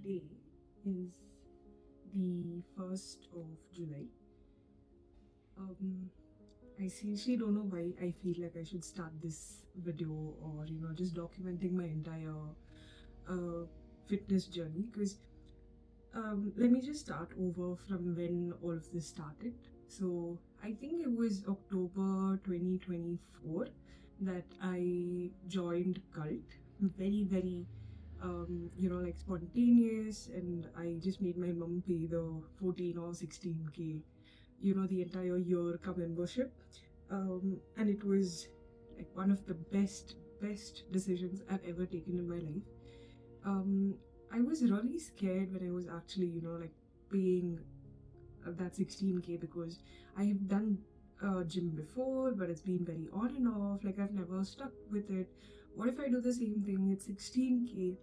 today is the 1st of July. Um, I seriously don't know why I feel like I should start this video or, just documenting my entire uh, fitness journey because let me just start over from when all of this started. So I think it was October 2024 that I joined Cult. Very, very, like spontaneous, and I just made my mom pay the 14 or 16K, the entire year come membership. And it was like one of the best decisions I've ever taken in my life. um, I was really scared when I was actually, like paying that 16K because I have done gym before, but it's been very on and off. Like I've never stuck with it. What if I do the same thing? It's 16K.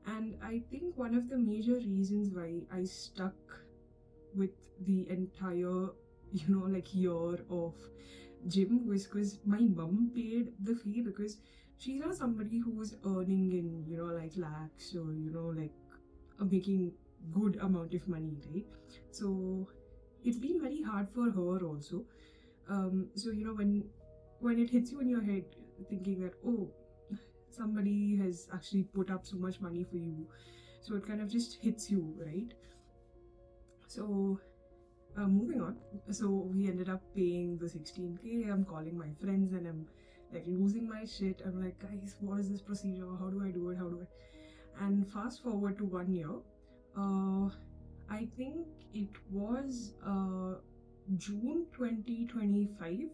And I think one of the major reasons why I stuck with the entire, like year of gym was because my mom paid the fee because she's not somebody who was earning in, like lakhs or, like making good amount of money, right? So it's been very hard for her also. So when it hits you in your head thinking that, oh, somebody has actually put up so much money for you, so it kind of just hits you, right? So moving on. So we ended up paying the 16K. I'm calling my friends and I'm like losing my shit. I'm like, guys, what is this procedure? How do I do it? How do I? And fast forward to 1 year. Uh, I think it was June 2025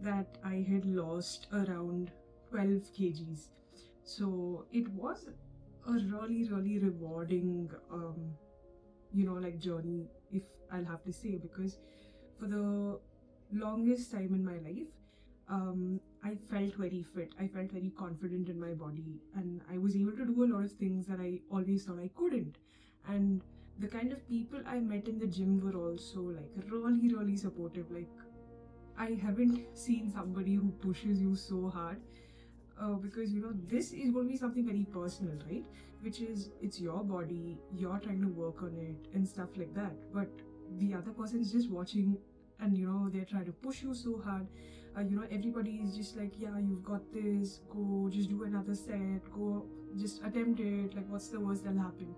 that I had lost around 12 kgs. So it was a really, really rewarding, like journey, if I'll have to say, because for the longest time in my life, I felt very fit. I felt very confident in my body, and I was able to do a lot of things that I always thought I couldn't. And the kind of people I met in the gym were also like really, really supportive. Like I haven't seen somebody who pushes you so hard. Because this is going to be something very personal, right? Which is, it's your body, you're trying to work on it and stuff like that, but the other person is just watching, and they're trying to push you so hard. Everybody is just like, yeah, you've got this, go just do another set, go just attempt it, like what's the worst that'll happen.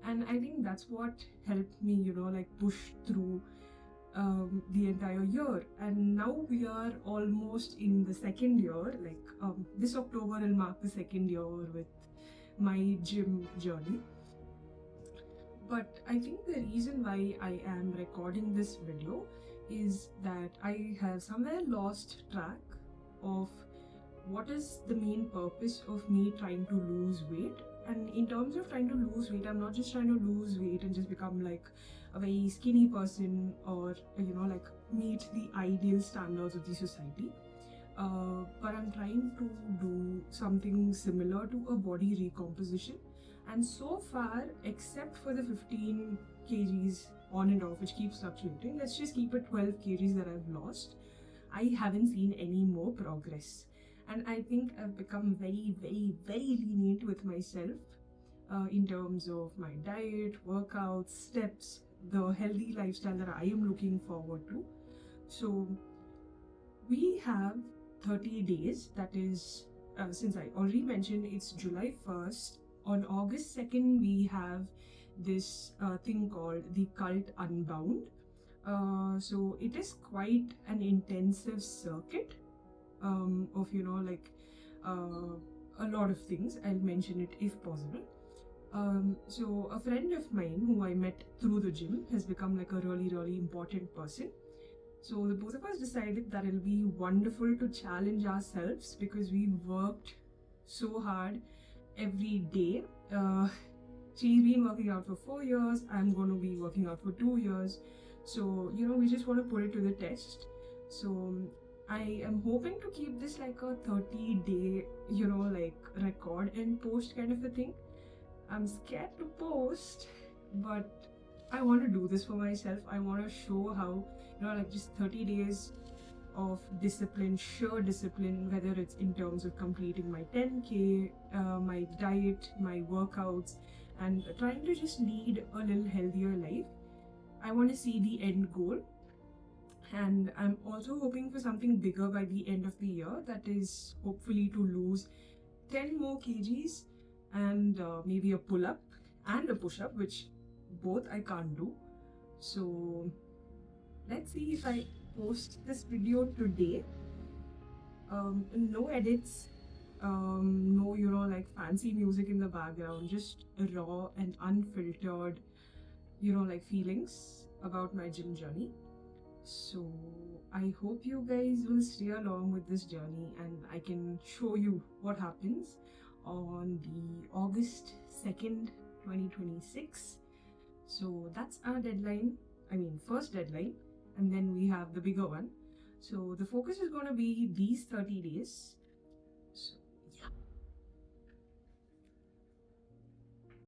And I think that's what helped me, like push through the entire year. And now we are almost in the second year. Like this October will mark the second year with my gym journey. But I think the reason why I am recording this video is that I have somewhere lost track of what is the main purpose of me trying to lose weight. And in terms of trying to lose weight, I'm not just trying to lose weight and just become like a very skinny person or, like meet the ideal standards of the society. But I'm trying to do something similar to a body recomposition. And so far, except for the 15 kgs on and off, which keeps fluctuating, let's just keep it 12 kgs that I've lost, I haven't seen any more progress. And I think I've become very, very, very lenient with myself in terms of my diet, workouts, steps, the healthy lifestyle that I am looking forward to. So we have 30 days, that is, since I already mentioned it's July 1st, on August 2nd, we have this thing called the Cult Unbound. So it is quite an intensive circuit of, a lot of things. I'll mention it if possible. So a friend of mine who I met through the gym has become like a really, really important person. So the both of us decided that it'll be wonderful to challenge ourselves because we worked so hard every day. She's been working out for 4 years. I'm going to be working out for 2 years. So, we just want to put it to the test. So I am hoping to keep this like a 30-day, like record and post kind of a thing. I'm scared to post, but I want to do this for myself. I want to show how, like just 30 days of discipline, sheer discipline, whether it's in terms of completing my 10K, my diet, my workouts, and trying to just lead a little healthier life. I want to see the end goal, and I'm also hoping for something bigger by the end of the year, that is hopefully to lose 10 more kgs and maybe a pull up and a push up, which both I can't do. So let's see if I post this video today. No edits, no, like fancy music in the background, just raw and unfiltered, like feelings about my gym journey. So I hope you guys will stay along with this journey and I can show you what happens on the August 2nd, 2026. So that's our deadline. I mean, first deadline, and then we have the bigger one. So the focus is going to be these 30 days.